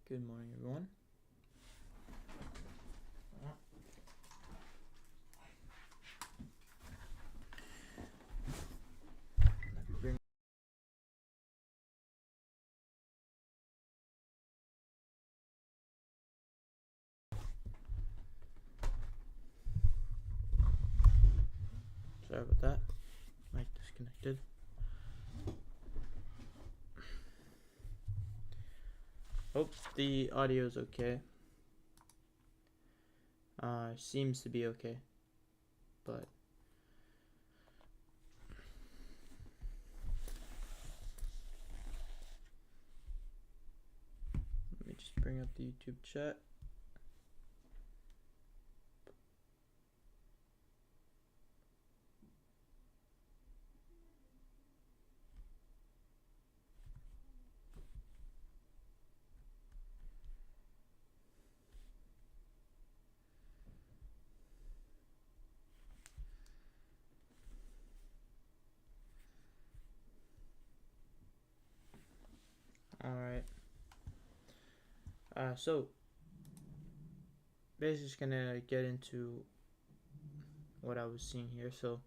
Good morning, everyone. Sorry about that. Mic disconnected. Hope the audio is okay. Seems to be okay, but let me just bring up the YouTube chat. Alright. So basically just gonna get into what I was seeing here. So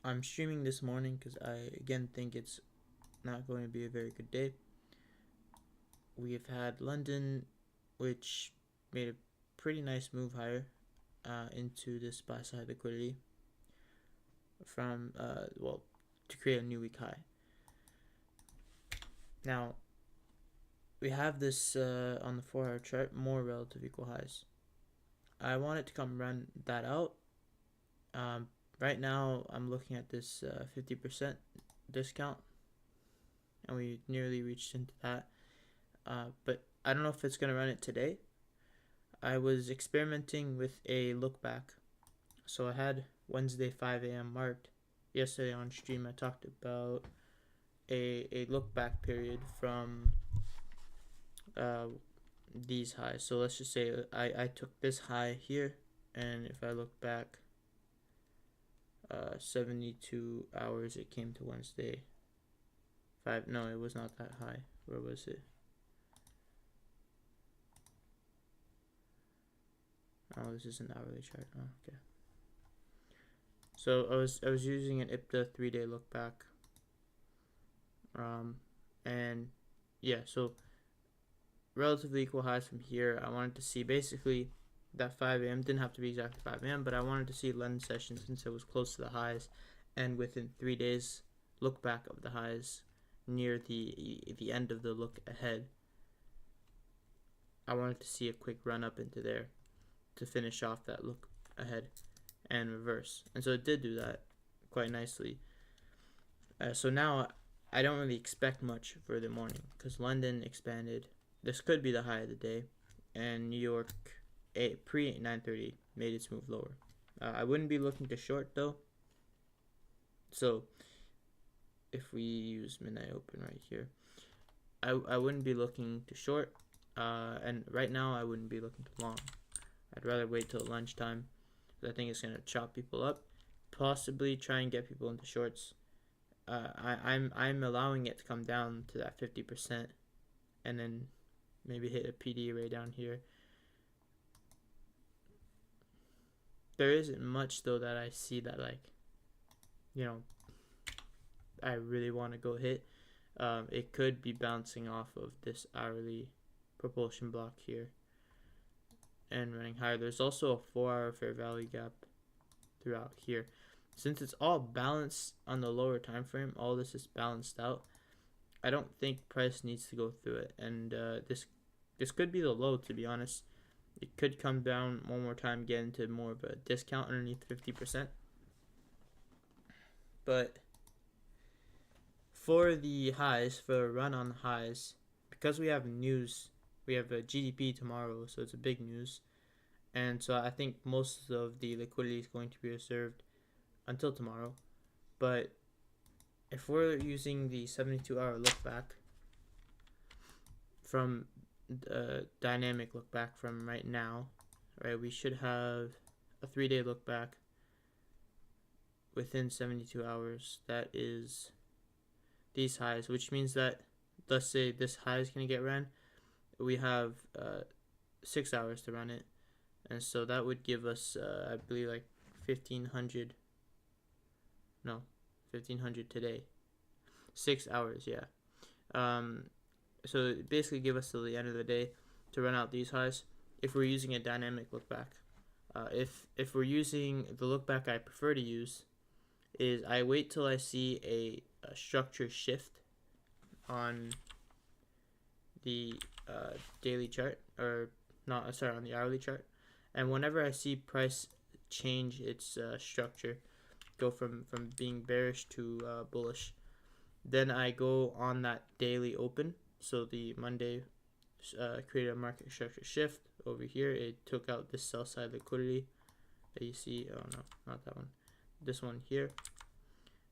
I'm streaming this morning because I again think it's not going to be a very good day. We've had London, which made a pretty nice move higher into this buy side liquidity from to create a new week high. Now we have this on the 4-hour chart, more relative equal highs. I want it to come run that out. Right now I'm looking at this 50% discount, and we nearly reached into that, but I don't know if it's gonna run it today. I was experimenting with a look back, so I had Wednesday 5 a.m. marked. Yesterday on stream I talked about a look back period from these highs. So let's just say I took this high here, and if I look back 72 hours, it came to Wednesday 5. No, it was not that high. Where was it? Oh, this is an hourly chart. Oh, okay. So I was using an IPTA 3-day look back. And yeah, so relatively equal highs from here. I wanted to see basically that 5 a.m. didn't have to be exactly 5 a.m., but I wanted to see London session since it was close to the highs, and within 3 days look back of the highs near the end of the look ahead. I wanted to see a quick run up into there to finish off that look ahead and reverse, and so it did do that quite nicely. So now I don't really expect much for the morning because London expanded. This could be the high of the day, and New York pre 9:30 made its move lower. I wouldn't be looking to short though. So if we use midnight open right here, I wouldn't be looking to short, and right now I wouldn't be looking to long. I'd rather wait till lunchtime because I think it's gonna chop people up, possibly try and get people into shorts. I'm allowing it to come down to that 50%, and then maybe hit a PD array down here. There isn't much though that I see that, like, I really want to go hit. It could be bouncing off of this hourly propulsion block here and running higher. There's also a 4-hour fair value gap throughout here. Since it's all balanced on the lower time frame, all this is balanced out. I don't think price needs to go through it, and this could be the low, to be honest. It could come down one more time, get into more of a discount underneath 50%. But for the highs, for a run on the highs, because we have news, we have a GDP tomorrow, so it's a big news. And so I think most of the liquidity is going to be reserved until tomorrow. But if we're using the 72-hour look back from the dynamic look back from right now, right, we should have a 3-day look back within 72 hours that is these highs, which means that, let's say this high is going to get ran, we have 6 hours to run it, and so that would give us I believe like 1500. No, 1500 today. 6 hours, yeah. Um, so it basically give us till the end of the day to run out these highs if we're using a dynamic look back. If we're using the look back I prefer to use is I wait till I see a structure shift on the daily chart, or not, sorry, on the hourly chart, and whenever I see price change its structure, go from being bearish to bullish, then I go on that daily open. So the Monday created a market structure shift over here. It took out this sell side liquidity that you see. Oh no, not that one. This one here.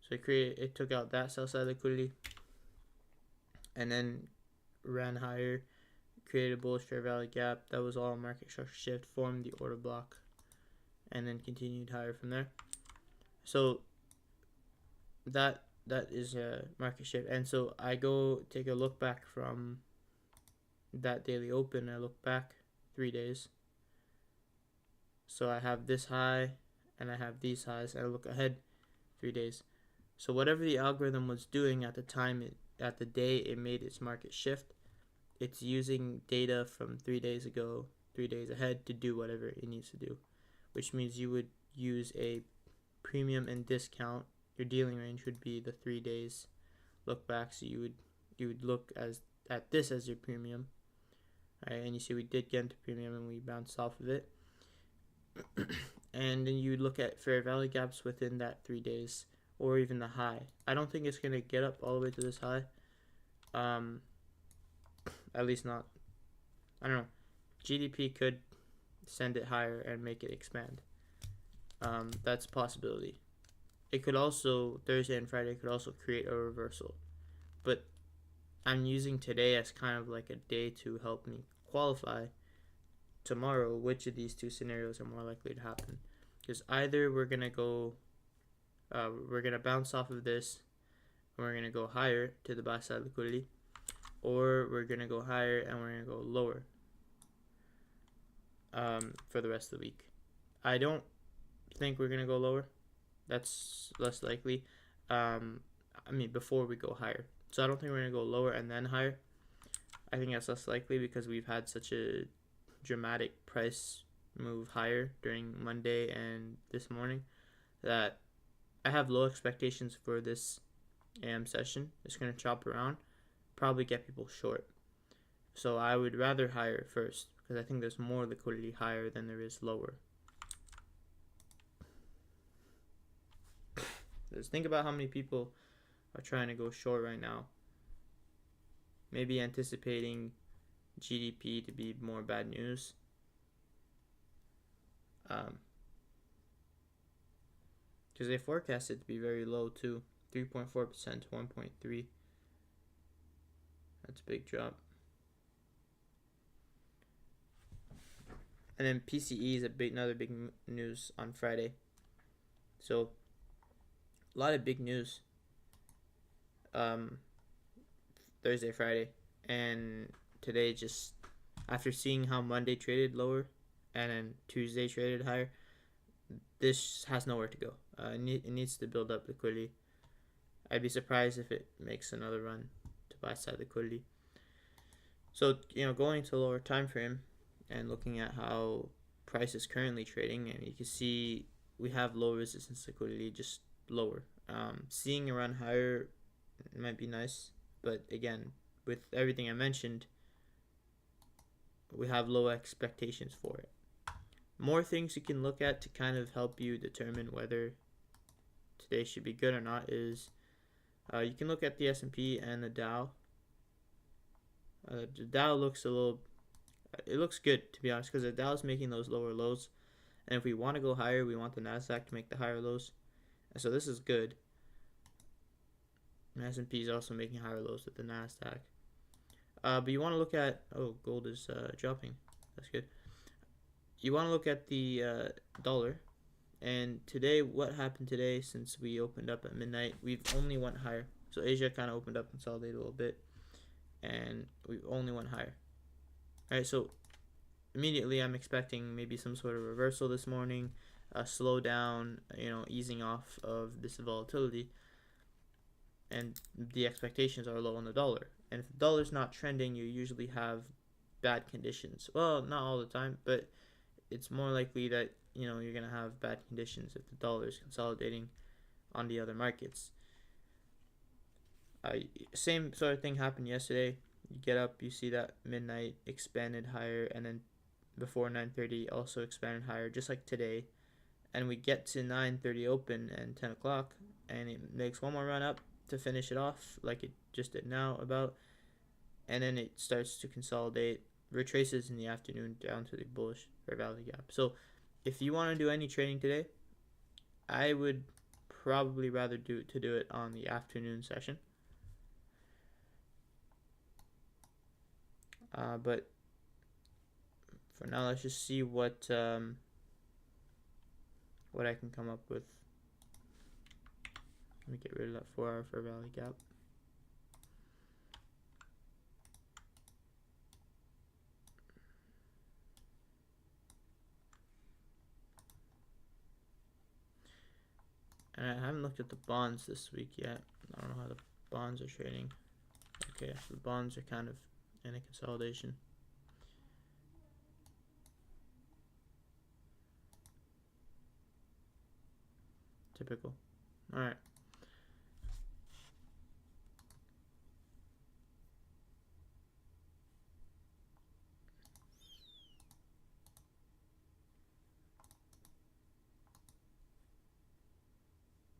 So it took out that sell side liquidity, and then ran higher, created a bullish fair value gap. That was all market structure shift, formed the order block, and then continued higher from there. So that is a market shift. And so I go take a look back from that daily open. I look back 3 days. So I have this high and I have these highs. I look ahead 3 days. So whatever the algorithm was doing at the time, at the day it made its market shift, it's using data from 3 days ago, 3 days ahead to do whatever it needs to do, which means you would use a premium and discount. Your dealing range would be the 3 days look back. So you would look at this as your premium. All right, and you see we did get into premium and we bounced off of it. And then you would look at fair value gaps within that 3 days, or even the high. I don't think it's gonna get up all the way to this high. At least not. I don't know. GDP could send it higher and make it expand. That's a possibility. It could also, Thursday and Friday could also create a reversal. But I'm using today as kind of like a day to help me qualify tomorrow which of these two scenarios are more likely to happen. Because either we're going to bounce off of this and we're going to go higher to the buy side liquidity, or we're going to go higher and we're going to go lower for the rest of the week. I don't think we're going to go lower. That's less likely. Before we go higher. So I don't think we're going to go lower and then higher. I think that's less likely because we've had such a dramatic price move higher during Monday and this morning that I have low expectations for this AM session. It's going to chop around, probably get people short. So I would rather higher first because I think there's more liquidity higher than there is lower. Just think about how many people are trying to go short right now. Maybe anticipating GDP to be more bad news. Because they forecast it to be very low too. 3.4% to 1.3%. That's a big drop. And then PCE is another big news on Friday. So a lot of big news Thursday, Friday, and today, just after seeing how Monday traded lower and then Tuesday traded higher, this has nowhere to go. It needs to build up liquidity. I'd be surprised if it makes another run to buy side liquidity. So going to a lower time frame and looking at how price is currently trading, and you can see we have low resistance liquidity, just lower. Seeing a run higher might be nice, but again, with everything I mentioned, we have low expectations for it. More things you can look at to kind of help you determine whether today should be good or not is you can look at the S&P and the Dow. The Dow looks it looks good, to be honest, because the Dow is making those lower lows, and if we want to go higher, we want the Nasdaq to make the higher lows. And so this is good. And S&P is also making higher lows with the Nasdaq. But you want to look at gold is dropping. That's good. You want to look at the dollar. And today, what happened today since we opened up at midnight? We've only went higher. So Asia kind of opened up, consolidated a little bit, and we only went higher. All right, so immediately I'm expecting maybe some sort of reversal this morning, a slowdown, easing off of this volatility, and the expectations are low on the dollar. And if the dollar's not trending, you usually have bad conditions. Well, not all the time, but it's more likely that you're gonna have bad conditions if the dollar is consolidating on the other markets. Same sort of thing happened yesterday. You get up, you see that midnight expanded higher, and then before 9:30 also expanded higher, just like today. And we get to 9:30 open and 10 o'clock, and it makes one more run up to finish it off, like it just did now about, and then it starts to consolidate, retraces in the afternoon down to the bullish fair value gap. So if you want to do any trading today, I would probably rather do it on the afternoon session. But for now, let's just see what I can come up with. Let me get rid of that 4-hour fair value gap. And I haven't looked at the bonds this week yet. I don't know how the bonds are trading. Okay, so the bonds are kind of in a consolidation. Typical. All right.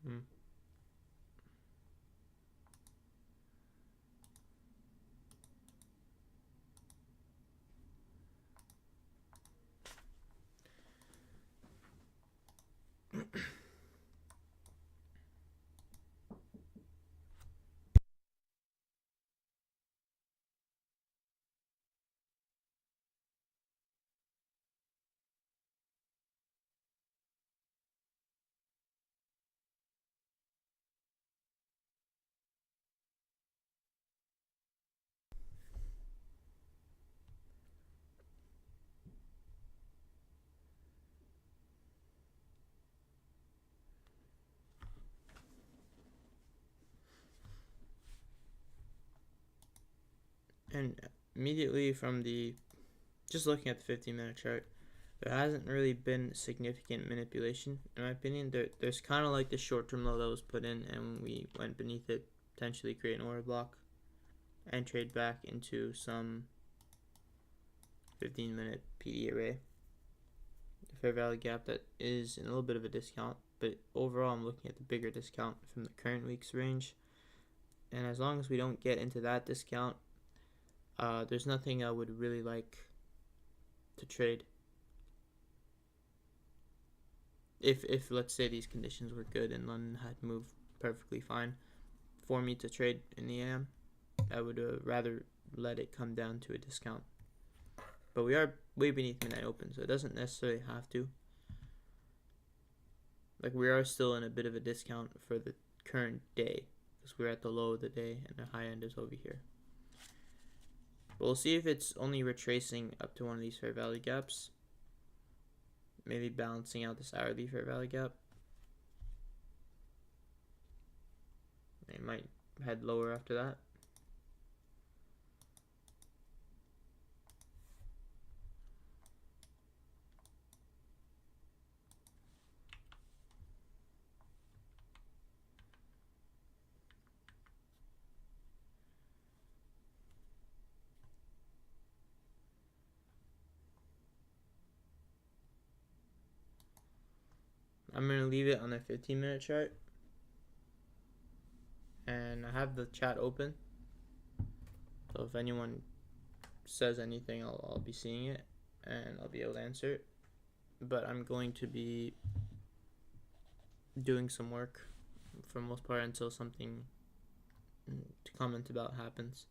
Mm. And immediately from just looking at the 15-minute chart, there hasn't really been significant manipulation, in my opinion. There's kind of like the short-term low that was put in, and we went beneath it, potentially create an order block, and trade back into some 15-minute PD array. The fair value gap that is in a little bit of a discount, but overall I'm looking at the bigger discount from the current week's range. And as long as we don't get into that discount, there's nothing I would really like to trade. If let's say these conditions were good and London had moved perfectly fine for me to trade in the AM, I would rather let it come down to a discount. But we are way beneath midnight open, so it doesn't necessarily have to. Like, we are still in a bit of a discount for the current day, because we're at the low of the day and the high end is over here. But we'll see if it's only retracing up to one of these fair value gaps, maybe balancing out this hourly fair value gap. It might head lower after that. I'm going to leave it on a 15-minute chart. And I have the chat open. So if anyone says anything, I'll be seeing it and I'll be able to answer it. But I'm going to be doing some work for the most part until something to comment about happens.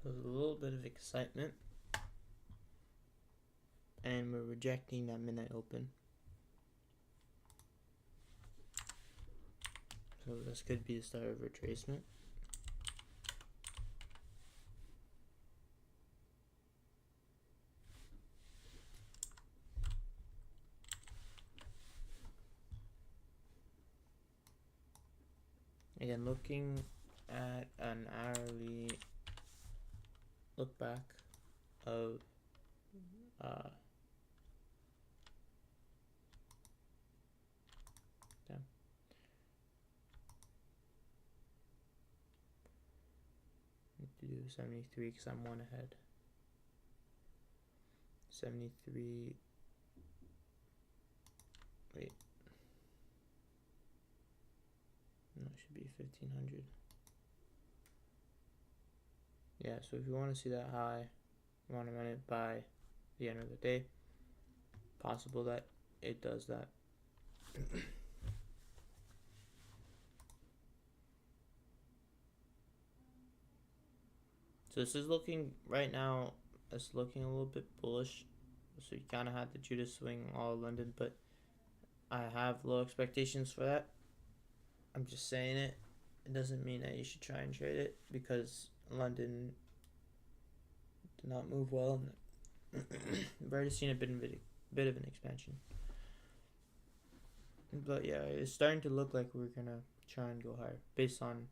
There's a little bit of excitement, and we're rejecting that midnight open. So this could be the start of retracement. Again, looking at an hourly look back of to do 73 because I'm one ahead. 73. Wait. No, it should be 1500. Yeah, so if you want to see that high, you want to run it by the end of the day. Possible that it does that. So this is looking, right now, it's looking a little bit bullish. So you kind of had the Judas swing all London, but I have low expectations for that. I'm just saying it. It doesn't mean that you should try and trade it because London did not move well. We've already seen a bit of an expansion. But yeah, it's starting to look like we're going to try and go higher based on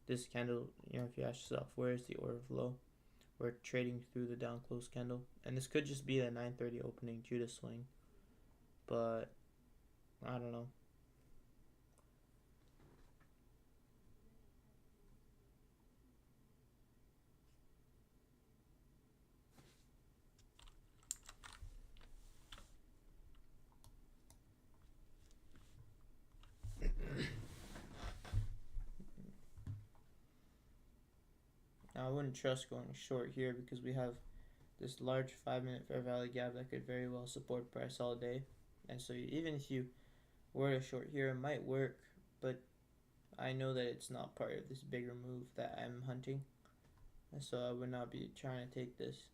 this candle. You know, if you ask yourself, where is the order flow? We're trading through the down close candle, and this could just be a 9:30 opening Judas swing, but I don't know. Now, I wouldn't trust going short here because we have this large 5-minute fair value gap that could very well support price all day, and so even if you were to short here, it might work, but I know that it's not part of this bigger move that I'm hunting, and so I would not be trying to take this,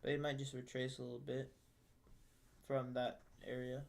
but it might just retrace a little bit from that area.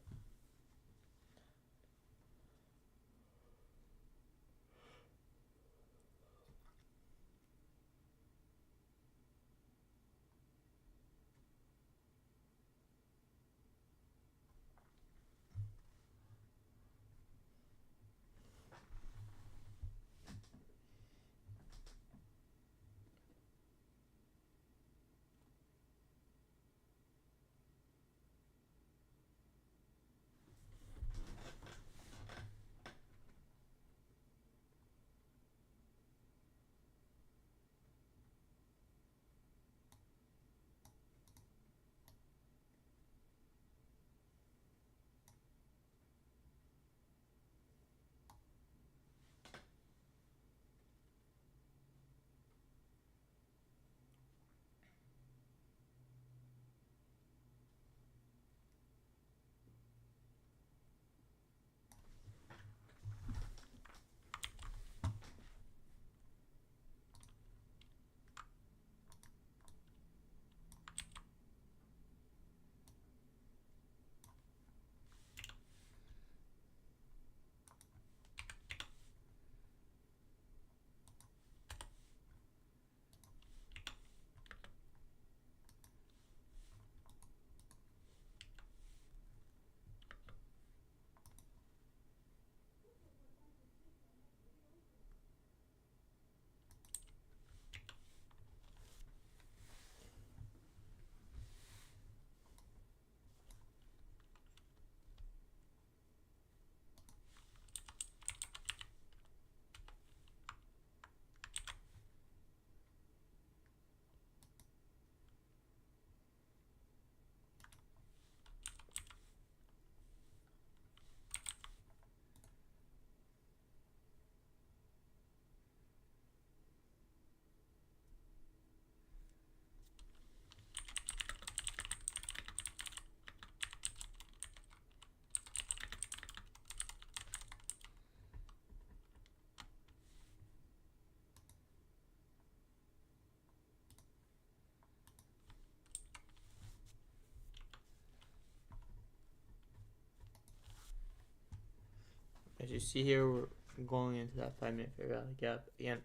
as you see here, we're going into that 5-minute fair value gap again.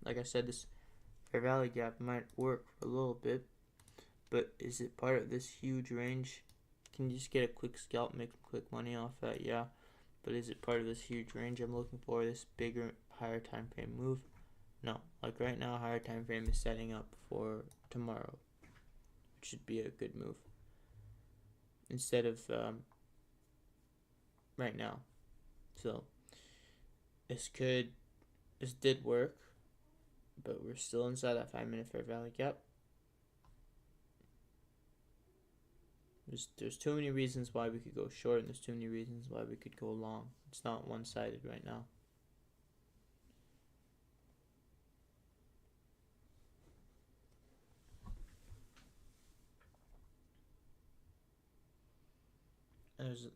Like I said, this fair value gap might work for a little bit, but is it part of this huge range? Can you just get a quick scalp, make some quick money off that? Yeah, but is it part of this huge range I'm looking for, this bigger, higher time frame move? No. Like right now, higher time frame is setting up for tomorrow, which should be a good move instead of right now. So this did work, but we're still inside that 5-minute fair value gap. There's too many reasons why we could go short, and there's too many reasons why we could go long. It's not one-sided right now.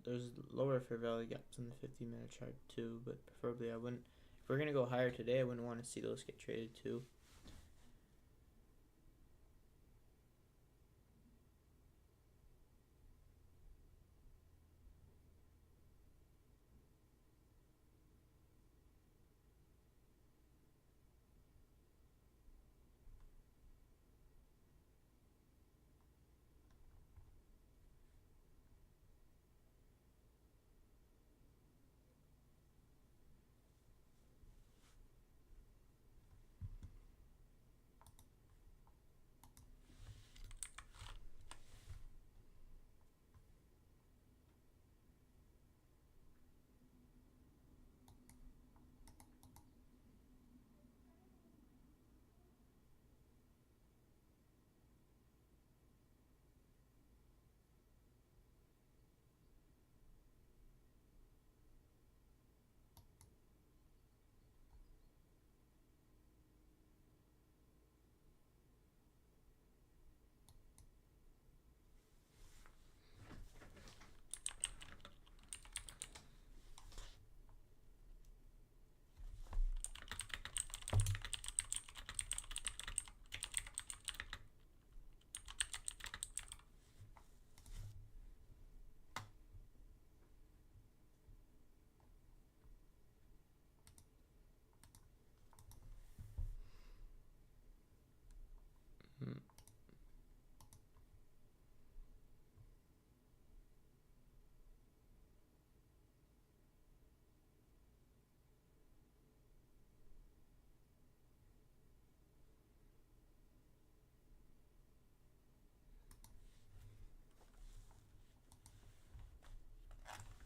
There's lower fair value gaps on the 50-minute chart too, but preferably I wouldn't. If we're gonna go higher today, I wouldn't want to see those get traded too.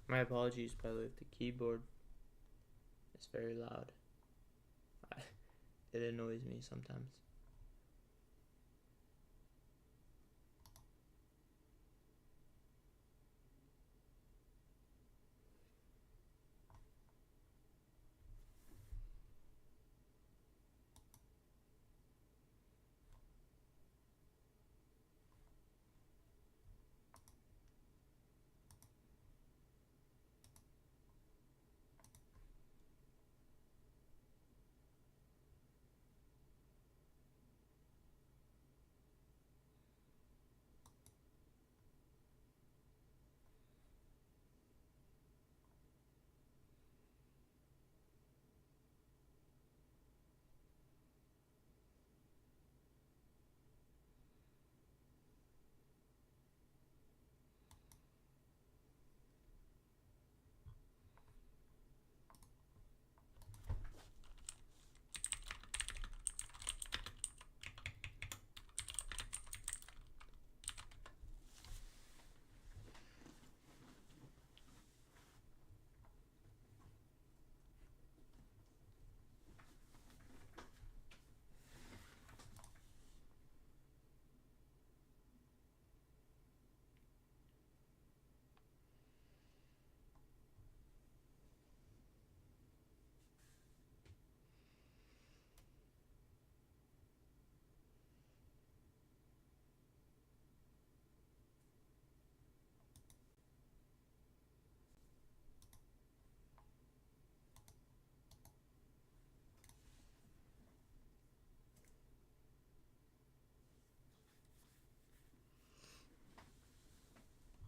My apologies, by the way, if the keyboard is very loud. It annoys me sometimes.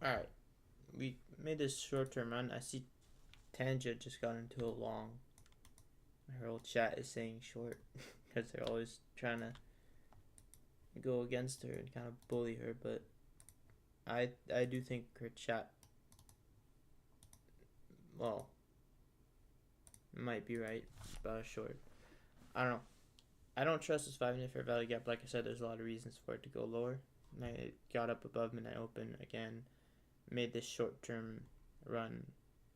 Alright, we made this short-term run. I see tangent just got into a long. Her whole chat is saying short because they're always trying to go against her and kind of bully her. But I do think her chat, well, might be right about short. I don't know. I don't trust this 5 minute fair value gap. Like I said, there's a lot of reasons for it to go lower. It got up above midnight open again, made this short term run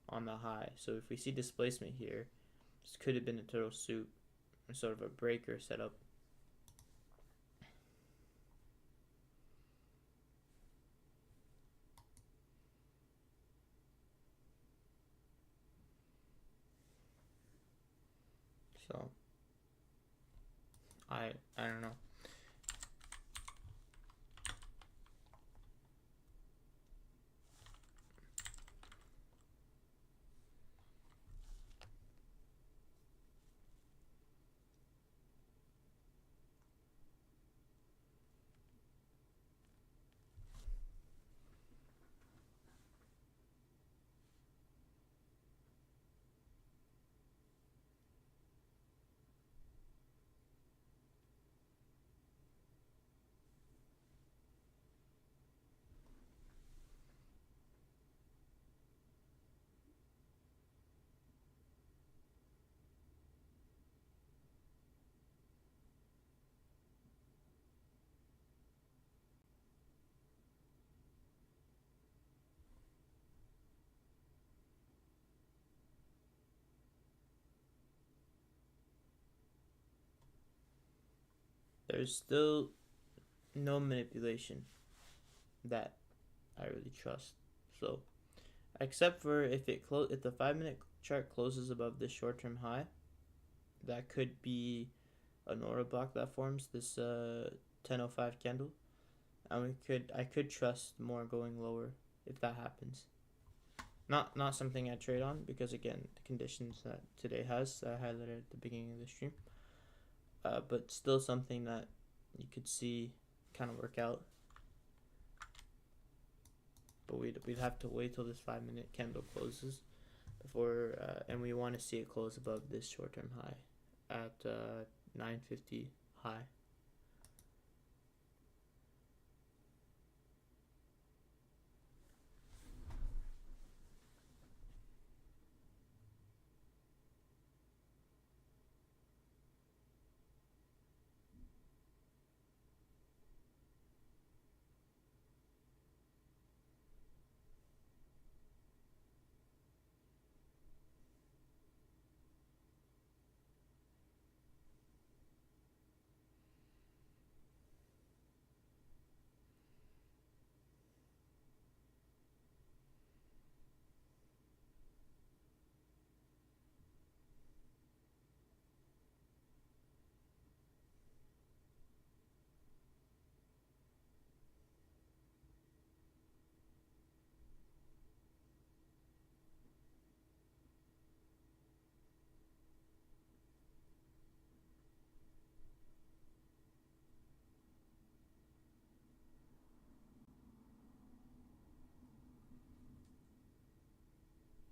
on the high. So if we see displacement here, this could have been a total soup, or sort of a breaker setup. So I don't know. There's still no manipulation that I really trust. So except for if if the 5 minute chart closes above this short term high, that could be an order block that forms this 10:05 candle, and I could trust more going lower if that happens. Not something I trade on because again the conditions that today has that I highlighted at the beginning of the stream, but still something that you could see kind of work out. But we'd have to wait till this 5 minute candle closes before, and we want to see it close above this short term high at 950 high.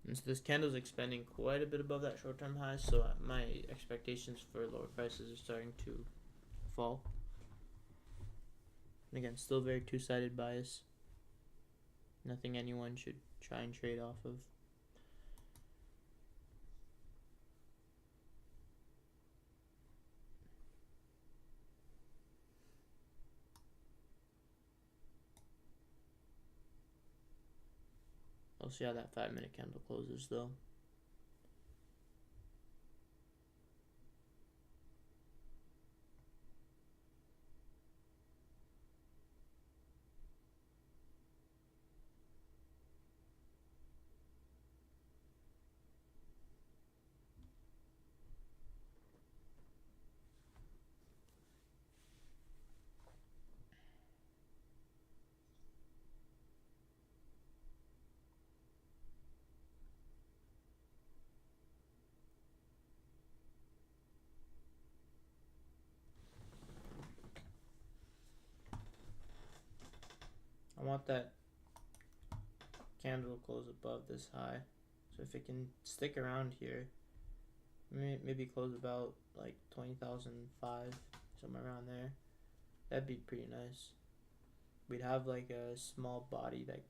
And so this candle's expanding quite a bit above that short term high, so my expectations for lower prices are starting to fall. And again, still very two-sided bias. Nothing anyone should try and trade off of. I'll see how that 5 minute candle closes though. I want that candle to close above this high. So if it can stick around here, maybe close about like 20,005, somewhere around there, that'd be pretty nice. We'd have like a small body that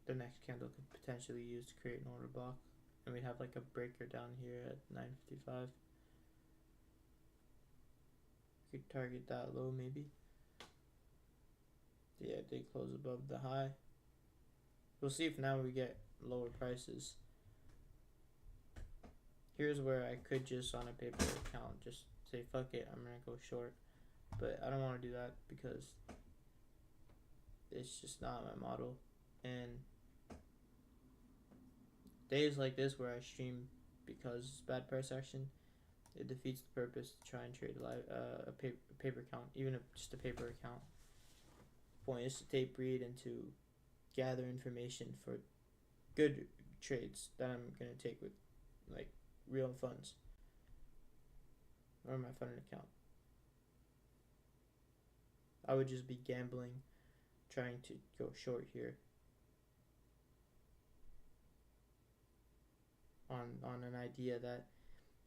the next candle could potentially use to create an order block, and we'd have like a breaker down here at 955. Could target that low maybe. Yeah, it did close above the high. We'll see if now we get lower prices. Here's where I could just on a paper account just say fuck it, I'm gonna go short, but I don't want to do that because it's just not my model. And days like this where I stream because it's bad price action, it defeats the purpose to try and trade a paper account, even if just a paper account. Point is to tape read and to gather information for good trades that I'm gonna take with like real funds or my funded account. I would just be gambling, trying to go short here on an idea that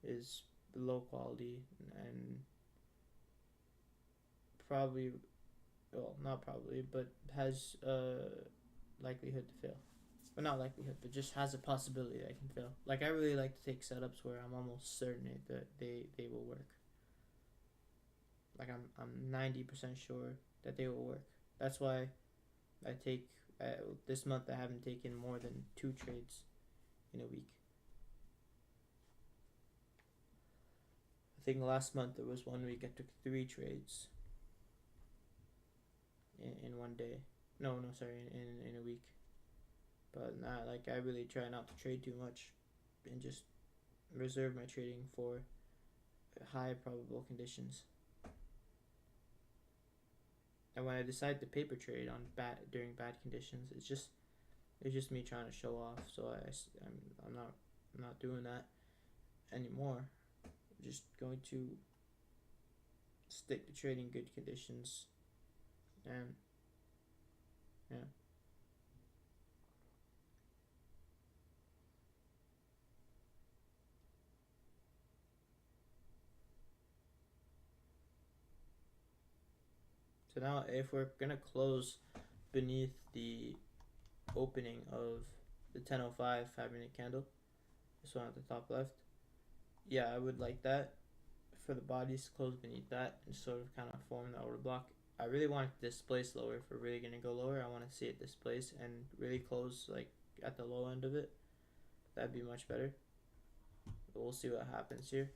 is low quality and probably, well, not probably, but has likelihood to fail. But not likelihood, but just has a possibility that it can fail. Like, I really like to take setups where I'm almost certain that they will work. Like, I'm 90% sure that they will work. That's why I take, this month I haven't taken more than 2 trades in a week. I think last month there was 1 week I took 3 trades in one day. No, sorry, in a week. But not like, I really try not to trade too much and just reserve my trading for high probable conditions. And when I decide to paper trade on during bad conditions, it's just me trying to show off. So I'm not doing that anymore. I'm just going to stick to trading good conditions, and yeah. So now if we're gonna close beneath the opening of the 1005 5-minute candle, this one at the top left, yeah, I would like that for the bodies to close beneath that and sort of kind of form the order block. I really want it to displace lower. If we're really gonna go lower, I want to see it displace and really close like at the low end of it. That'd be much better. But we'll see what happens here.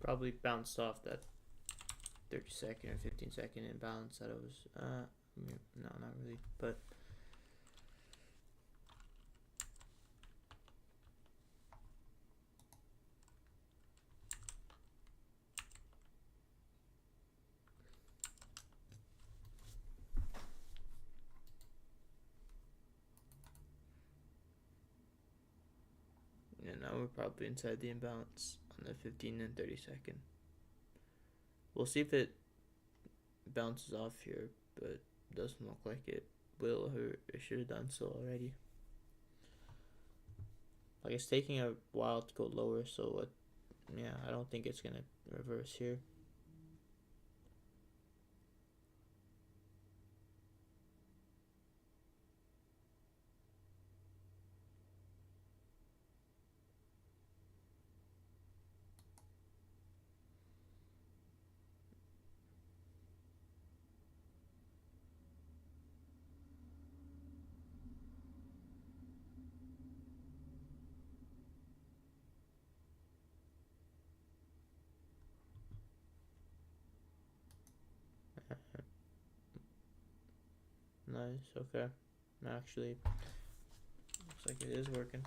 Probably bounced off that 30-second or 15-second imbalance that I was no, not really, but probably inside the imbalance on the 15 and 30-second. We'll see if it bounces off here, but it doesn't look like it will, or it should have done so already. Like, it's taking a while to go lower, so yeah, I don't think it's gonna reverse here. Nice, okay. Actually, looks like it is working.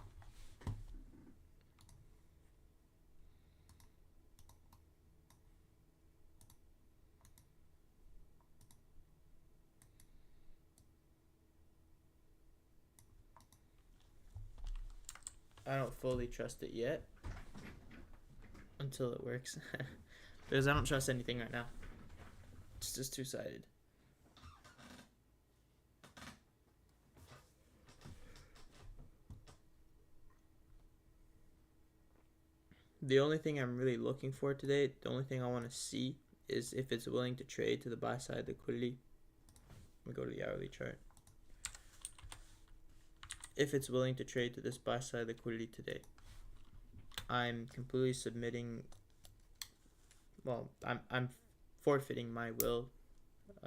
I don't fully trust it yet until it works. Because I don't trust anything right now. It's just two-sided. The only thing I'm really looking for today, the only thing I want to see is if it's willing to trade to the buy side liquidity. Let me go to the hourly chart. If it's willing to trade to this buy side liquidity today, I'm completely submitting. Well, I'm forfeiting my will,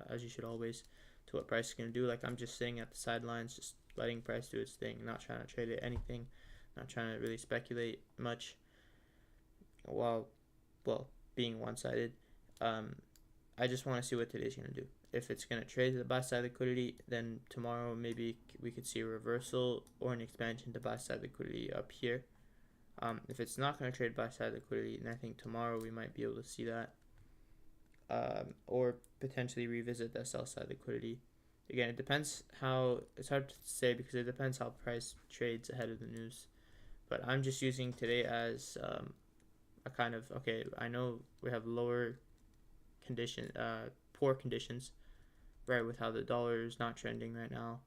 as you should always, to what price is going to do. Like, I'm just sitting at the sidelines, just letting price do its thing, not trying to trade it anything, not trying to really speculate much, while being one-sided. I just want to see what today's going to do. If it's going to trade to the buy side liquidity, then tomorrow maybe we could see a reversal or an expansion to buy side liquidity up here. If it's not going to trade buy side liquidity, then I think tomorrow we might be able to see that, or potentially revisit that sell side liquidity. Again, it depends how. It's hard to say because it depends how price trades ahead of the news. But I'm just using today as a kind of, okay, I know we have lower condition, poor conditions, right, with how the dollar is not trending right now.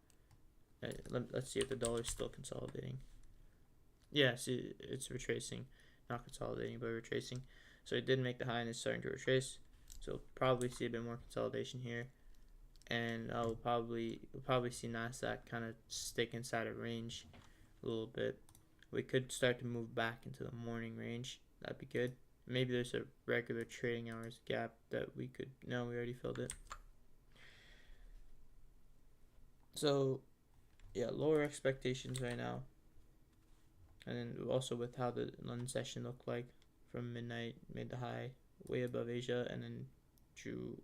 Let's see if the dollar is still consolidating. Yeah, see, it's retracing, not consolidating, but retracing. So it did make the high and it's starting to retrace. So we'll probably see a bit more consolidation here, and we'll probably see Nasdaq kind of stick inside a range a little bit. We could start to move back into the morning range. That'd be good. Maybe there's a regular trading hours gap that we could. No, we already filled it. So yeah, lower expectations right now. And then also with how the London session looked like from midnight, made the high way above Asia, and then drew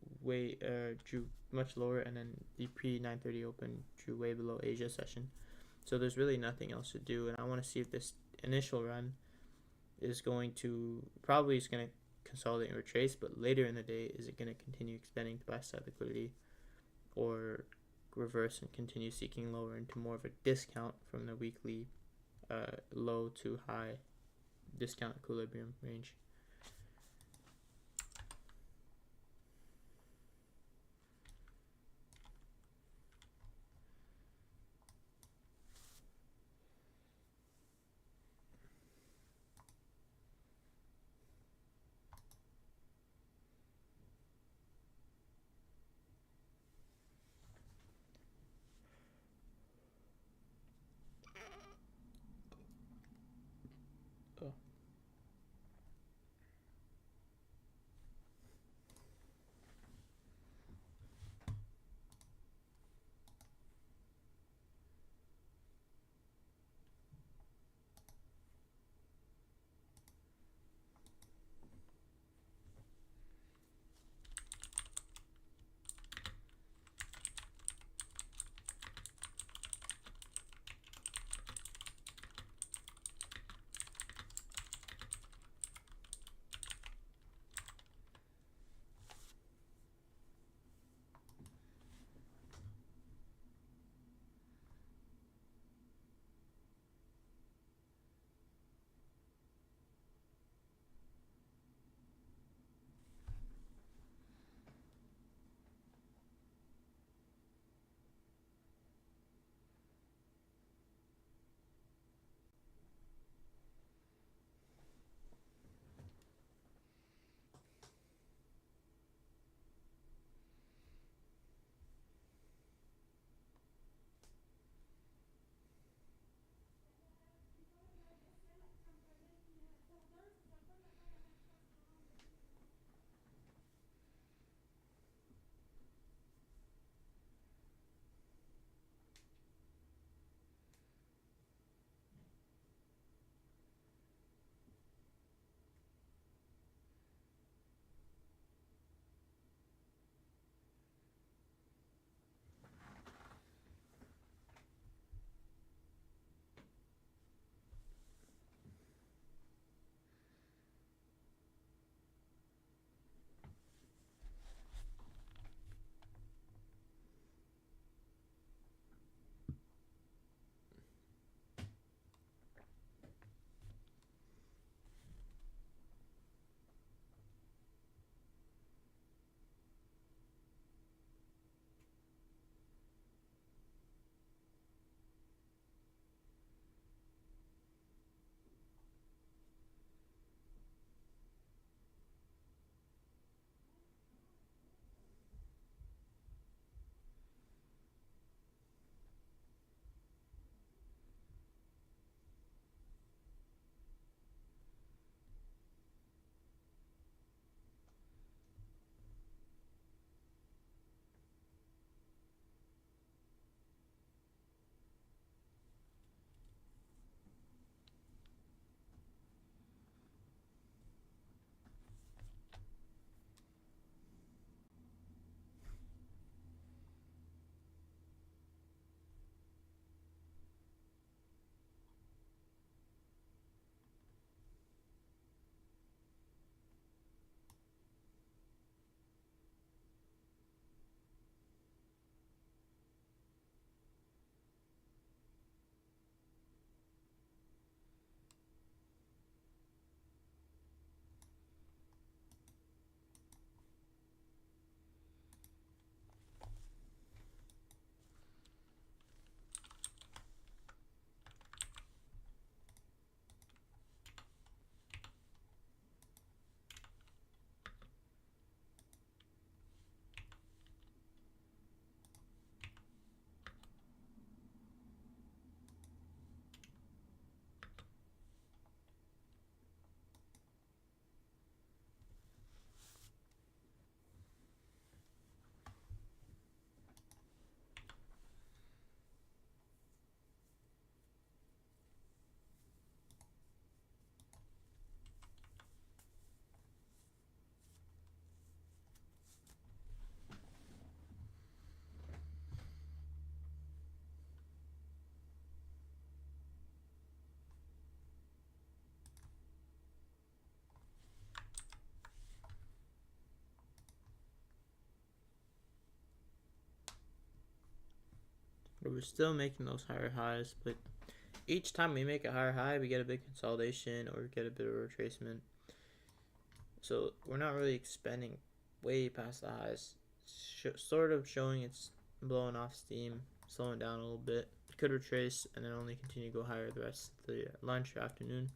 much lower, and then the pre 9:30 open drew way below Asia session. So there's really nothing else to do, and I want to see if this initial run is going to consolidate and retrace, but later in the day, is it going to continue expanding to buy side liquidity, or reverse and continue seeking lower into more of a discount from the weekly low to high discount equilibrium range? Oh. but we're still making those higher highs. But each time we make a higher high, we get a big consolidation or get a bit of a retracement. So we're not really expanding way past the highs. Sort of showing it's blowing off steam, slowing down a little bit. It could retrace and then only continue to go higher the rest of the lunch or afternoon.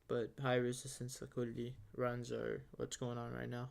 But high resistance liquidity runs are what's going on right now.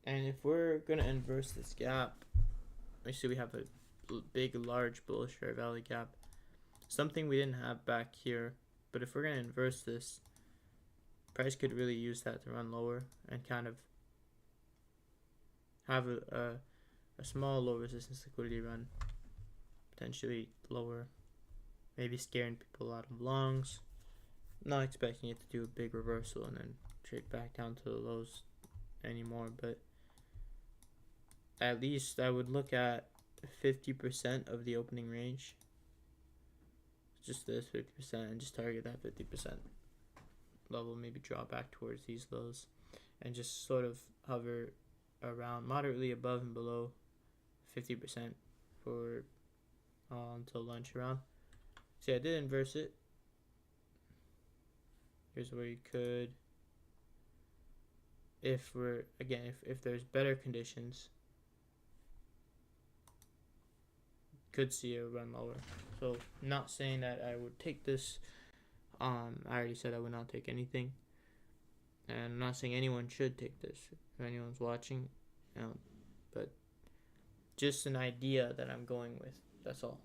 And if we're gonna inverse this gap, we see we have a big, large bullish fair value gap. Something we didn't have back here. But if we're gonna inverse this, price could really use that to run lower and kind of have a small low resistance liquidity run, potentially lower, maybe scaring people out of longs. Not expecting it to do a big reversal and then trade back down to the lows anymore, but at least I would look at 50% of the opening range. Just this 50% and just target that 50% level, maybe draw back towards these lows and just sort of hover around moderately above and below 50% for until lunch around. See, I did inverse it. Here's where you could, if we're again, if there's better conditions, could see a run lower. So not saying that I would take this. I already said I would not take anything, and I'm not saying anyone should take this if anyone's watching, but just an idea that I'm going with. That's all.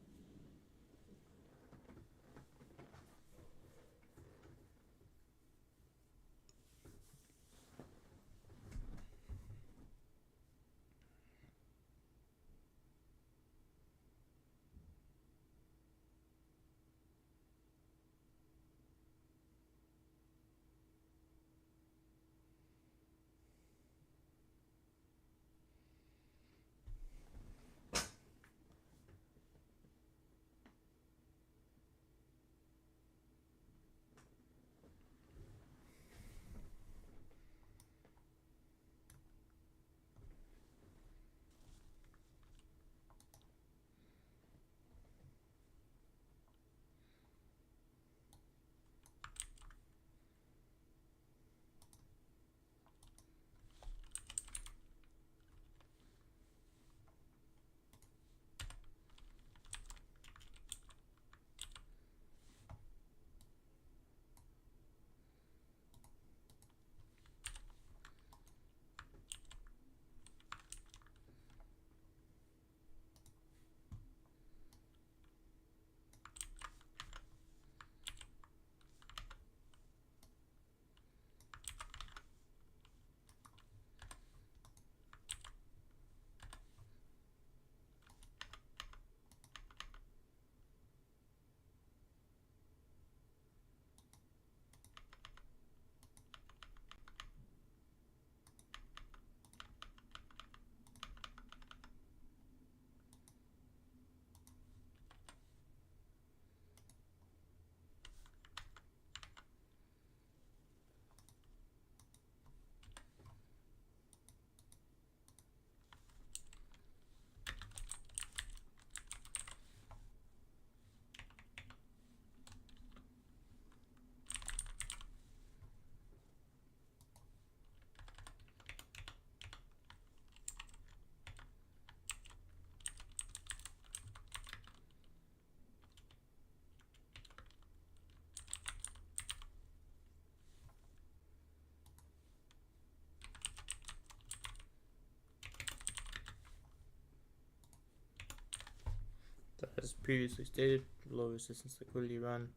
As previously stated, low resistance liquidity run.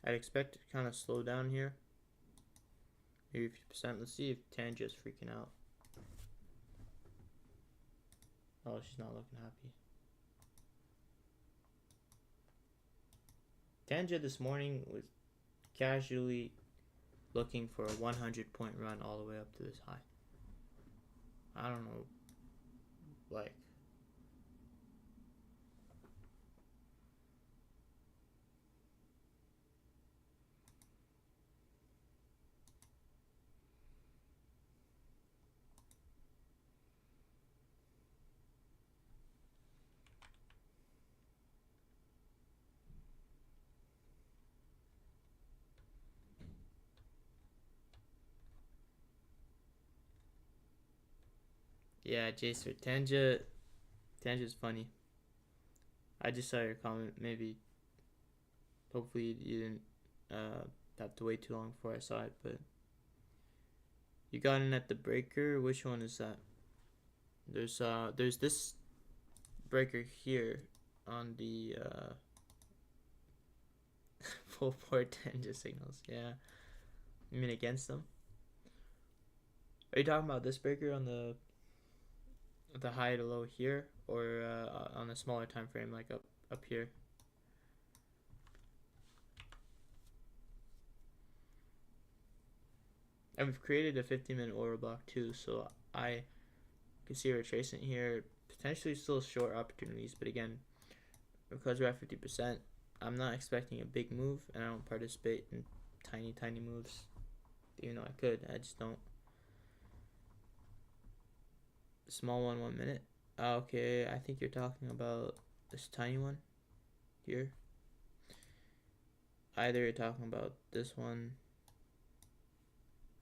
I'd expect it to kind of slow down here. Maybe 50%. Let's see if Tanja's freaking out. Oh, she's not looking happy. Tanja this morning was casually looking for a 100-point run all the way up to this high. I don't know, like, yeah, Jacer, Tanja's funny. I just saw your comment. Maybe, hopefully you didn't have to wait too long before I saw it, but you got in at the breaker. Which one is that? There's this breaker here on the full port Tanja signals. Yeah, you mean against them? Are you talking about this breaker on the high to low here, or on a smaller time frame like up here? And we've created a 15-minute order block too, so I can see retracement here, potentially still short opportunities, but again, because we're at 50%, I'm not expecting a big move, and I don't participate in tiny moves, even though I could. I just don't. Small one, 1 minute. Okay, I think you're talking about this tiny one here. Either you're talking about this one.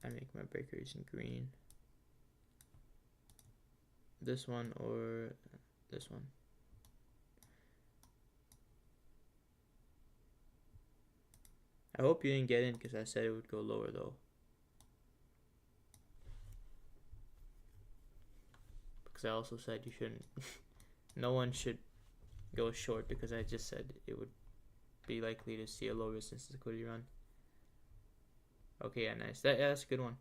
I make my breakers in green. This one or this one. I hope you didn't get in because I said it would go lower though. Because I also said you shouldn't. No one should go short because I just said it would be likely to see a low resistance liquidity run. Okay, yeah, nice. That's a good one.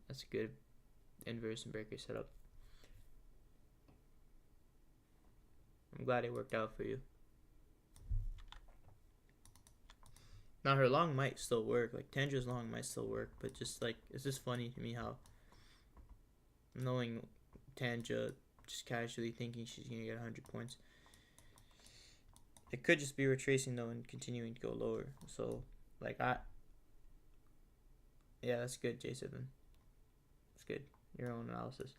That's a good inverse and breaker setup. I'm glad it worked out for you. Now her long might still work. Like Tanja's long might still work, but just like it's just funny to me how knowing Tanja, just casually thinking she's gonna get 100 points. It could just be retracing though and continuing to go lower. So like yeah, that's good, Jason. That's good. Your own analysis.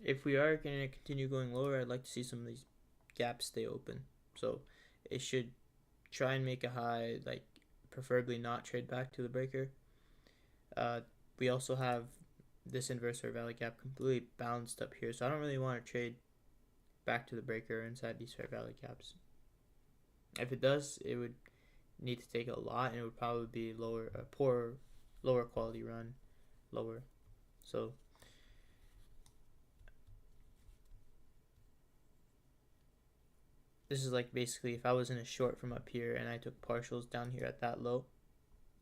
If we are going to continue going lower, I'd like to see some of these gaps stay open. So it should try and make a high, like preferably not trade back to the breaker. We also have this inverse fair value gap completely balanced up here, so I don't really want to trade back to the breaker inside these fair value gaps. If it does, it would need to take a lot, and it would probably be lower quality run, lower. So this is like basically if I was in a short from up here and I took partials down here at that low,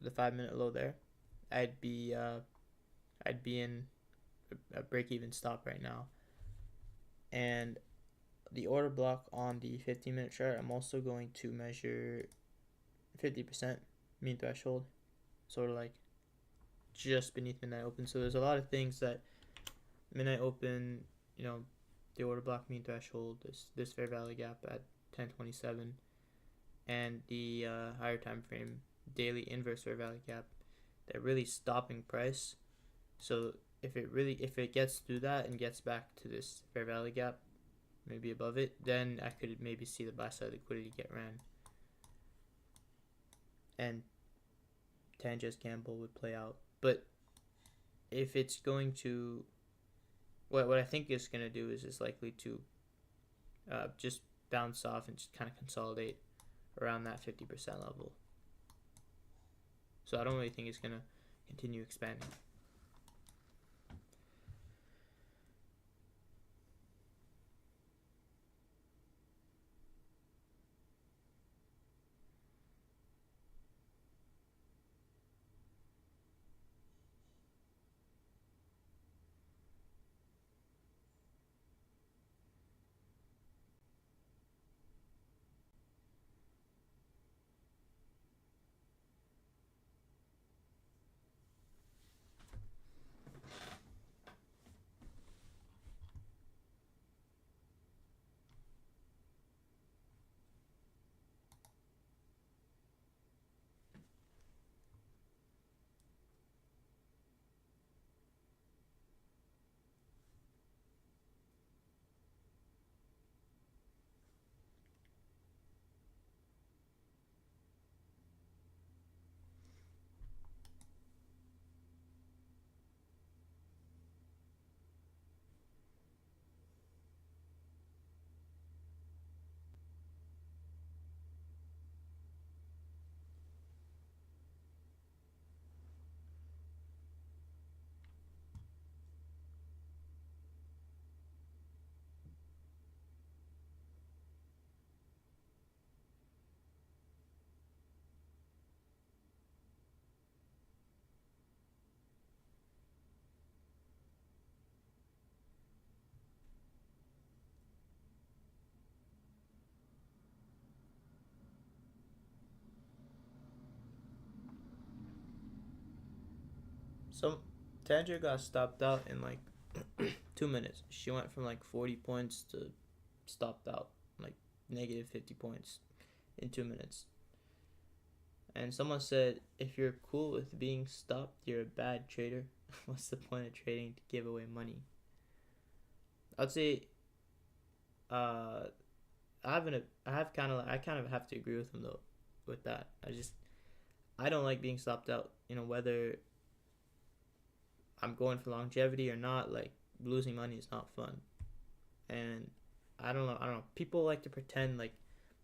the 5-minute low there, I'd be in a break-even stop right now. And the order block on the 15-minute chart, I'm also going to measure 50% mean threshold, sort of like just beneath midnight open. So there's a lot of things that midnight open, you know, the order block mean threshold, this fair value gap at 1027, and the higher time frame daily inverse fair value gap, they're really stopping price. So if it gets through that and gets back to this fair value gap, maybe above it, then I could maybe see the buy side liquidity get ran, and Tanja's gamble would play out. But if it's going to, what I think it's going to do is likely to just bounce off and just kind of consolidate around that 50% level. So I don't really think it's gonna continue expanding. So Tandra got stopped out in like 2 minutes. She went from like 40 points to stopped out like negative 50 points in 2 minutes. And someone said, if you're cool with being stopped, you're a bad trader. What's the point of trading to give away money? I'd say, uh, I kind of have to agree with him though, with that. I don't like being stopped out. Whether I'm going for longevity or not, like losing money is not fun. And I don't know. People like to pretend like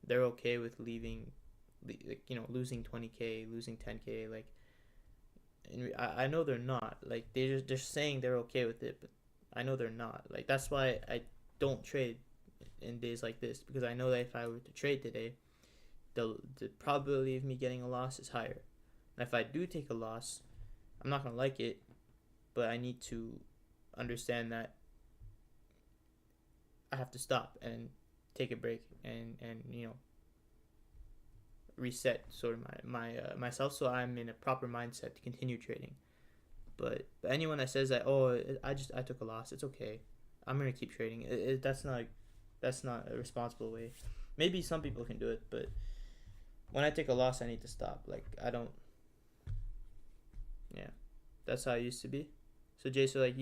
they're okay with like, losing 20K, losing 10K, like, and I know they're not. Like they're saying they're okay with it, but I know they're not. Like that's why I don't trade in days like this, because I know that if I were to trade today, the probability of me getting a loss is higher. And if I do take a loss, I'm not gonna like it, but I need to understand that I have to stop and take a break and reset sort of my myself, so I'm in a proper mindset to continue trading. But anyone that says that, oh, I took a loss, it's okay, I'm gonna keep trading, that's not a responsible way. Maybe some people can do it, but when I take a loss, I need to stop. Like I don't. Yeah, that's how I used to be. So Jay, so like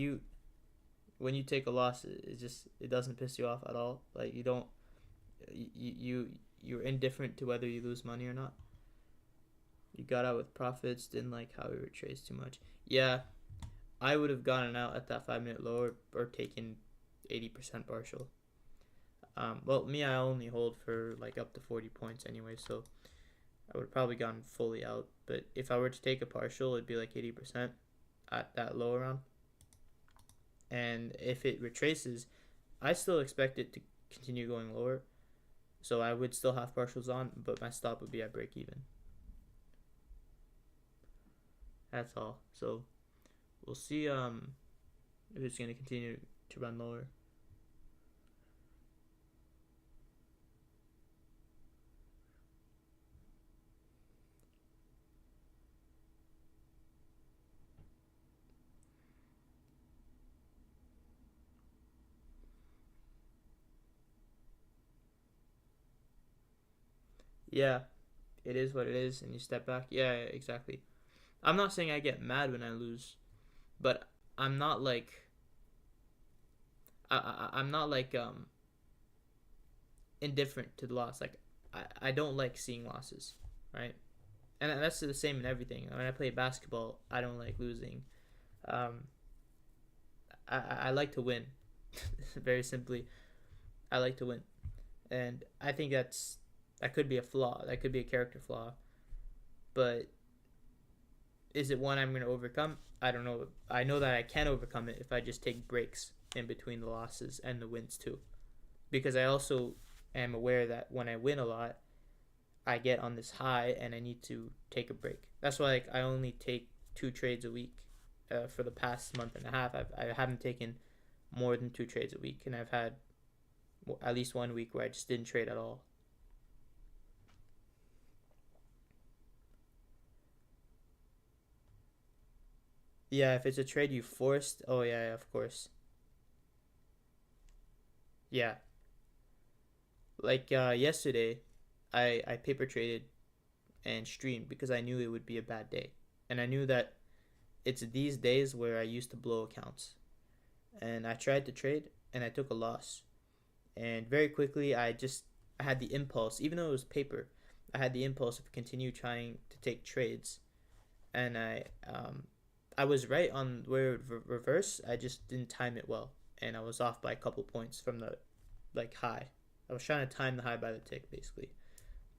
when you take a loss, it doesn't piss you off at all. Like you don't you're indifferent to whether you lose money or not. You got out with profits, didn't like how we retraced too much. Yeah, I would have gotten out at that 5 minute low, or taken 80% partial. Well, me, I only hold for like up to 40 points anyway, so I would have probably gone fully out. But if I were to take a partial, it'd be like 80% at that low round. And if it retraces, I still expect it to continue going lower. So I would still have partials on, but my stop would be at break even. That's all. So we'll see if it's going to continue to run lower. Yeah, it is what it is, and you step back. Yeah, exactly. I'm not saying I get mad when I lose, but I'm not like I'm not like indifferent to the loss. Like I don't like seeing losses, right? And that's the same in everything. When I play basketball, I don't like losing. Um, I like to win. Very simply, I like to win, and I think that could be a flaw. That could be a character flaw, but Is it one I'm going to overcome? I don't know. I know that I can overcome it if I just take breaks in between the losses and the wins too. Because I also am aware that when I win a lot, I get on this high and I need to take a break. That's why like I only take 2 trades a week for the past month and a half. I haven't taken more than 2 trades a week, and I've had at least 1 week where I just didn't trade at all. Yeah, if it's a trade you forced, oh yeah, of course. Yeah, like yesterday, I paper traded and streamed because I knew it would be a bad day, and I knew that it's these days where I used to blow accounts, and I tried to trade and I took a loss, and very quickly I had the impulse, even though it was paper, I had the impulse of continue trying to take trades, and I was right on where it would reverse. I just didn't time it well, and I was off by a couple points from the like high. I was trying to time the high by the tick basically.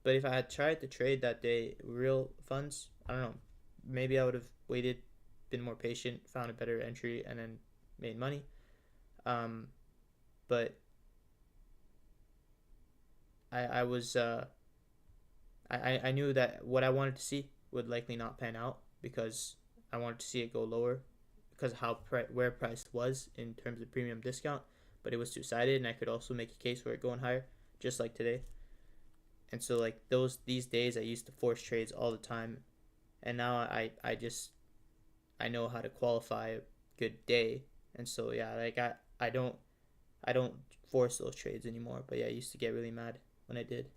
But if I had tried to trade that day real funds, I don't know, maybe I would have waited, been more patient, found a better entry, and then made money. Um, but I was I knew that what I wanted to see would likely not pan out because I wanted to see it go lower because of where price was in terms of premium discount, but it was two-sided, and I could also make a case for it going higher, just like today. And so like these days I used to force trades all the time, and now I know how to qualify a good day, and so yeah, like I don't force those trades anymore. But yeah, I used to get really mad when I did.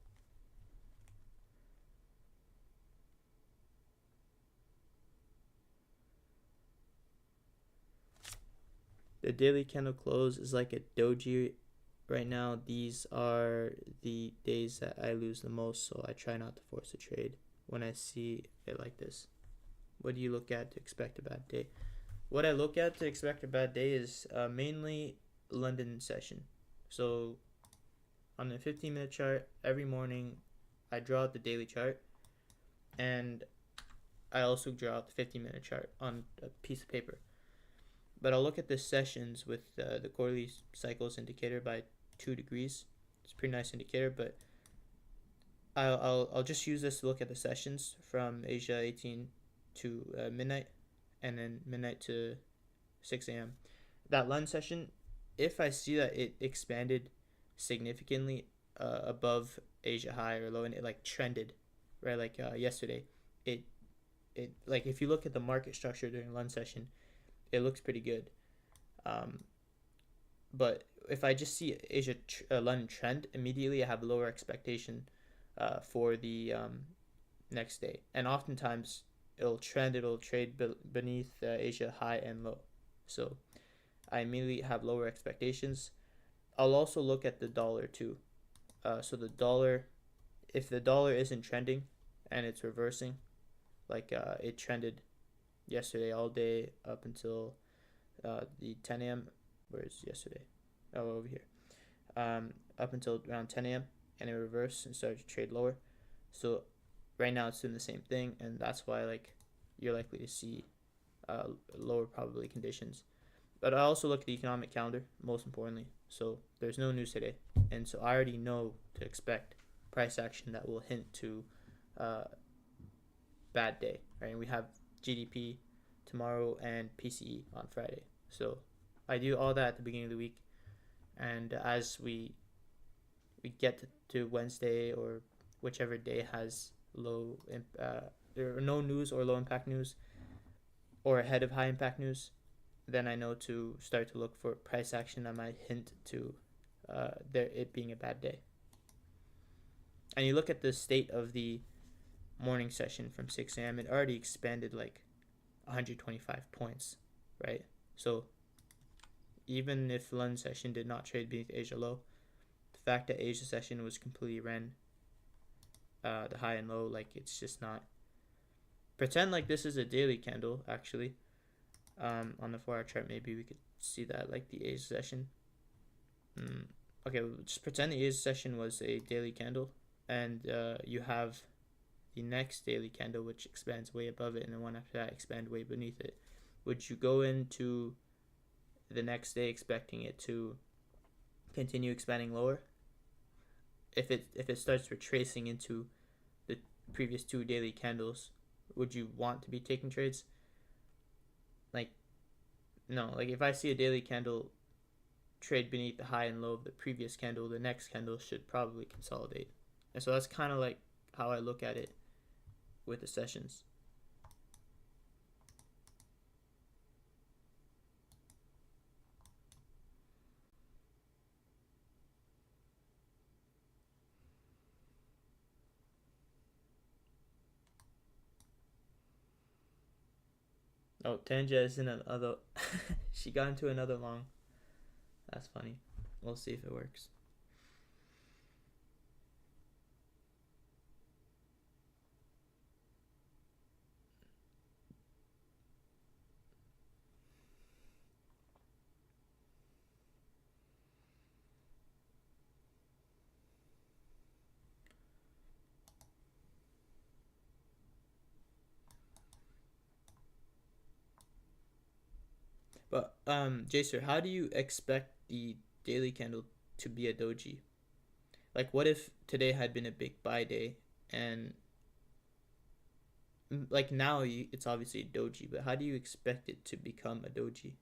The daily candle close is like a doji right now. These are the days that I lose the most, so I try not to force a trade when I see it like this. What do you look at to expect a bad day? What I look at to expect a bad day is mainly London session. So on the 15-minute chart, every morning I draw out the daily chart, and I also draw out the 15-minute chart on a piece of paper. But I'll look at the sessions with the quarterly cycles indicator by 2 degrees. It's a pretty nice indicator, but I'll just use this to look at the sessions from Asia 18 to midnight, and then midnight to 6 a.m. That Lund session, if I see that it expanded significantly above Asia high or low, and it like trended, right? Like yesterday, it like if you look at the market structure during Lund session, it looks pretty good. Um, but if I just see Asia London trend, immediately I have lower expectation for the next day, and oftentimes it'll trade beneath Asia high and low, so I immediately have lower expectations. I'll also look at the dollar too. So the dollar, if the dollar isn't trending and it's reversing, like it trended yesterday all day up until the 10 a.m. Where's yesterday? Oh, over here. Up until around 10 a.m. and it reversed and started to trade lower. So right now it's doing the same thing, and that's why like you're likely to see lower probability conditions. But I also look at the economic calendar, most importantly. So there's no news today, and so I already know to expect price action that will hint to uh, bad day. Right, and we have GDP tomorrow and PCE on Friday. So I do all that at the beginning of the week, and as we get to Wednesday or whichever day has there are no news or low impact news or ahead of high impact news, then I know to start to look for price action that might hint to it being a bad day. And you look at the state of the morning session from 6 a.m., it already expanded like 125 points, right? So even if London session did not trade beneath Asia low, the fact that Asia session was completely ran the high and low, like it's just not. Pretend like this is a daily candle actually. On the 4-hour chart, maybe we could see that like the Asia session. Okay, just pretend the Asia session was a daily candle, and you have the next daily candle, which expands way above it, and the one after that expand way beneath it, would you go into the next day expecting it to continue expanding lower? If it starts retracing into the previous two daily candles, would you want to be taking trades? Like, no. Like, if I see a daily candle trade beneath the high and low of the previous candle, the next candle should probably consolidate. And so that's kind of like how I look at it with the sessions. Oh, Tanja is in another. She got into another long. That's funny. We'll see if it works. But Jaser, how do you expect the daily candle to be a doji? Like, what if today had been a big buy day, and like now it's obviously a doji, but how do you expect it to become a doji?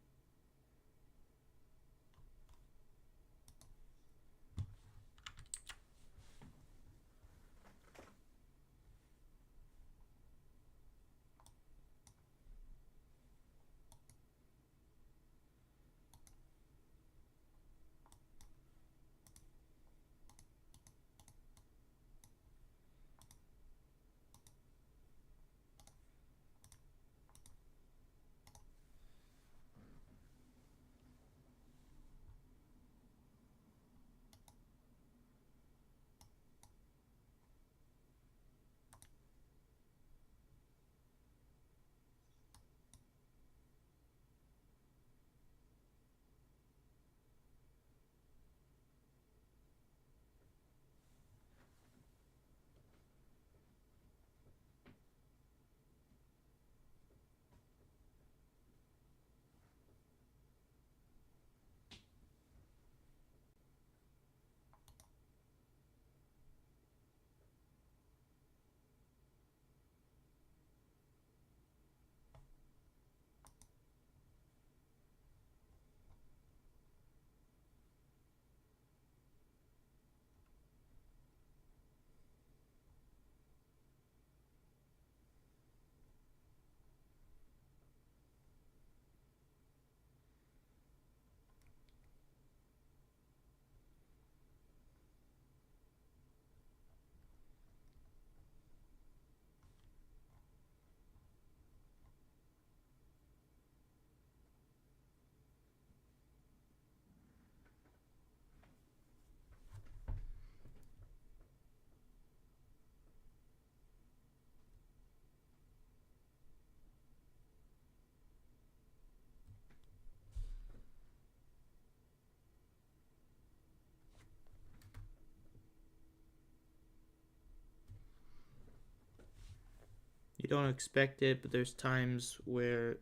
You don't expect it, but there's times where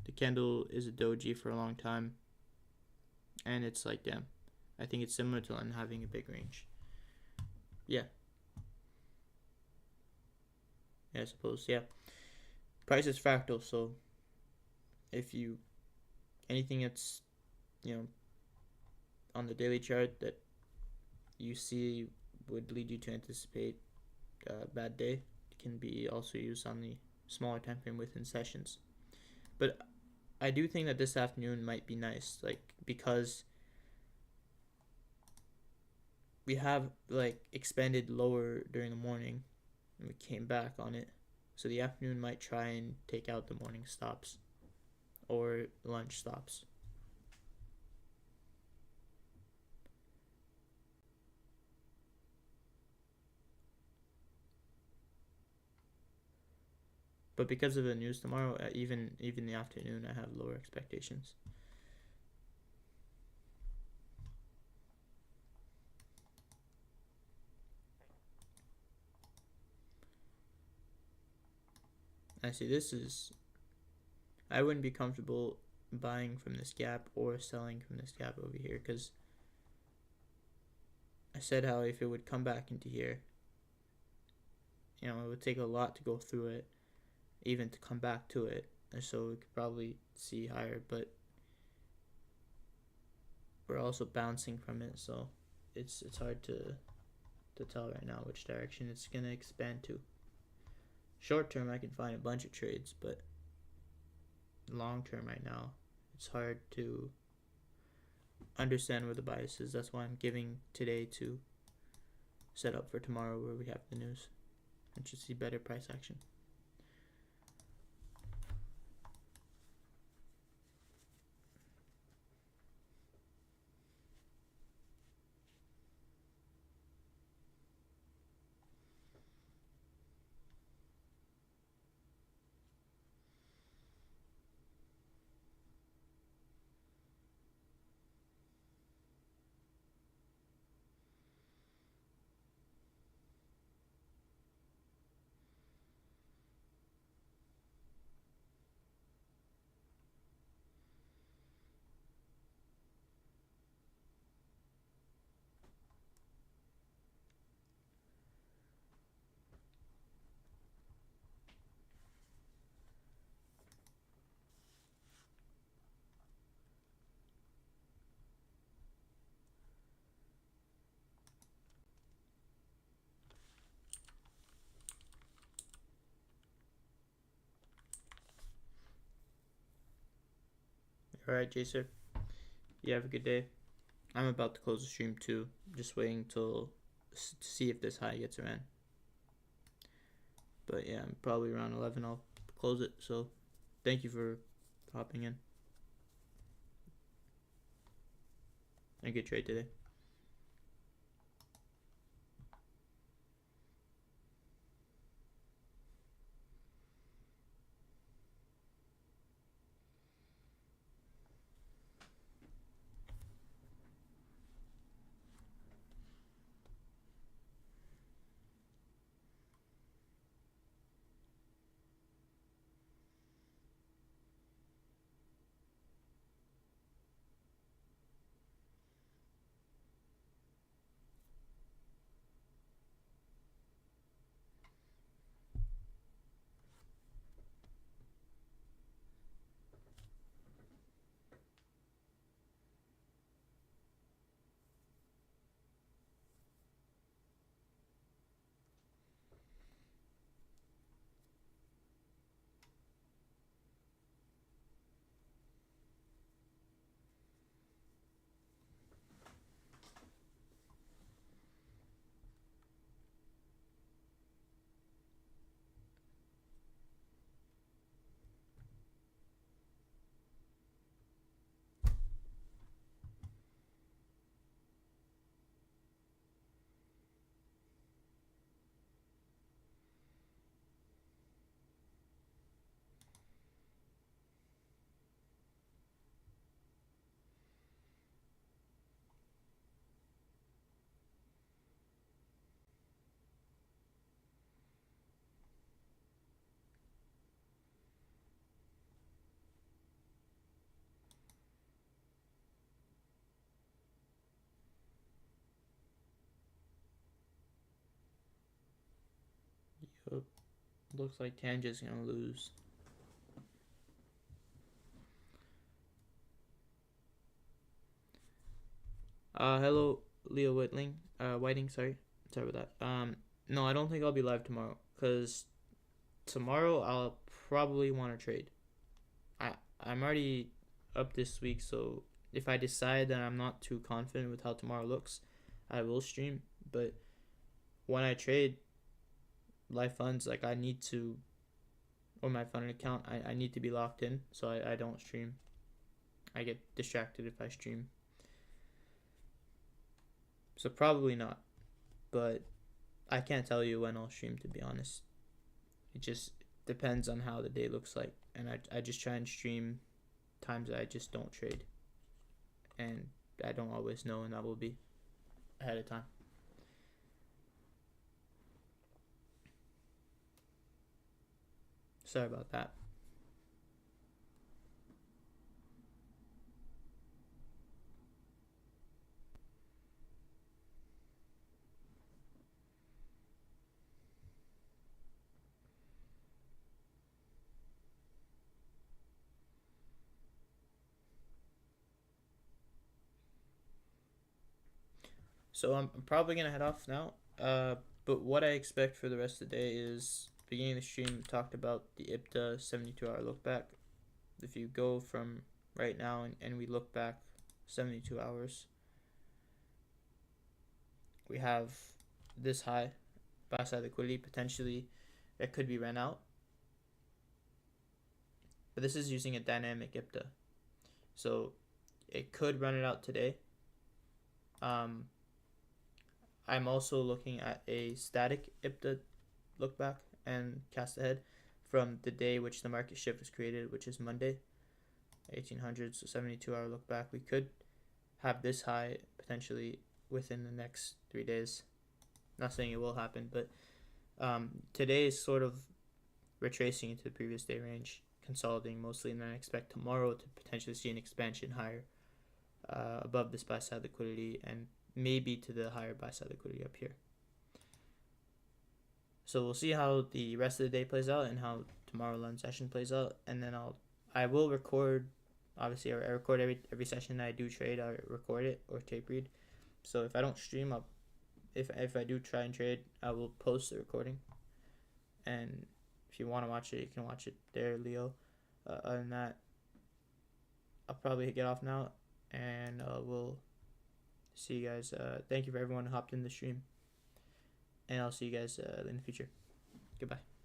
the candle is a doji for a long time, and it's like, damn. I think it's similar to having a big range. Yeah. Yeah, I suppose. Yeah. Price is fractal, so if you anything that's on the daily chart that you see would lead you to anticipate a bad day can be also used on the smaller time frame within sessions. But I do think that this afternoon might be nice, like, because we have like expanded lower during the morning and we came back on it, so the afternoon might try and take out the morning stops or lunch stops. But because of the news tomorrow, even the afternoon, I have lower expectations. I see this is, I wouldn't be comfortable buying from this gap or selling from this gap over here, because I said how if it would come back into here, it would take a lot to go through it, even to come back to it, and so we could probably see higher, but we're also bouncing from it, so it's hard to tell right now which direction it's gonna expand to. Short term, I can find a bunch of trades, but long term right now, it's hard to understand where the bias is. That's why I'm giving today to set up for tomorrow, where we have the news and should see better price action. Alright, Jason. You have a good day. I'm about to close the stream too. Just waiting to see if this high gets around. But yeah, probably around 11 I'll close it. So thank you for hopping in. And good trade today. Yep. Looks like Tanja's gonna lose. Hello, Leo Whiting, sorry about that. No, I don't think I'll be live tomorrow, because tomorrow I'll probably want to trade. I'm already up this week, so if I decide that I'm not too confident with how tomorrow looks, I will stream. But when I trade live funds, like I need to, or my fund account, I need to be locked in, so I don't stream. I get distracted if I stream. So probably not, but I can't tell you when I'll stream, to be honest. It just depends on how the day looks like, and I just try and stream times that I just don't trade, and I don't always know when that will be ahead of time. Sorry about that. So I'm probably gonna head off now. But what I expect for the rest of the day is, beginning of the stream talked about the IPTA 72-hour look back. If you go from right now and we look back 72 hours, we have this high buy side liquidity potentially that could be ran out. But this is using a dynamic IPTA, so it could run it out today. I'm also looking at a static IPTA look back and cast ahead from the day which the market shift was created, which is Monday, 1800. So 72-hour look back. We could have this high potentially within the next 3 days. Not saying it will happen, but today is sort of retracing into the previous day range, consolidating mostly, and then I expect tomorrow to potentially see an expansion higher above this buy side liquidity and maybe to the higher buy side liquidity up here. So we'll see how the rest of the day plays out and how tomorrow lunch session plays out, and then I will record. Obviously, I record every session that I do trade. I record it or tape read. So if I don't stream, if I do try and trade, I will post the recording. And if you want to watch it, you can watch it there, Leo. Other than that, I'll probably get off now, and we'll see you guys. Thank you for everyone who hopped in the stream, and I'll see you guys in the future. Goodbye.